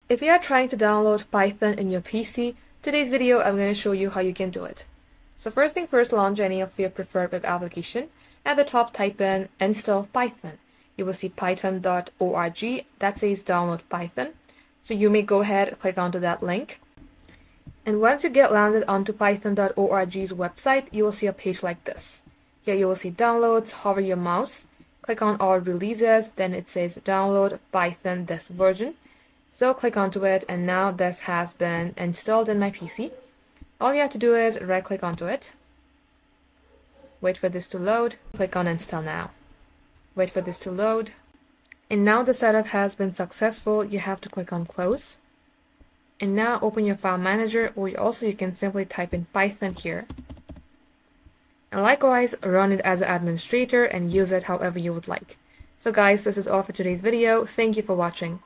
If you are trying to download Python in your PC, today's video I'm going to show you how you can do it. So first thing first, launch any of your preferred web application. At the top, type in install Python. You will see python.org that says download Python. So you may go ahead, click onto that link. And once you get landed onto python.org's website, you will see a page like this. Here you will see downloads, hover your mouse, click on all releases, then it says download Python this version. So click onto it, and now this has been installed in my PC. All you have to do is right click onto it, wait for this to load, click on install now, wait for this to load, and now the setup has been successful. You have to click on close. And now open your file manager, or you can simply type in Python here. And likewise, run it as an administrator and use it however you would like. So guys, this is all for today's video. Thank you for watching.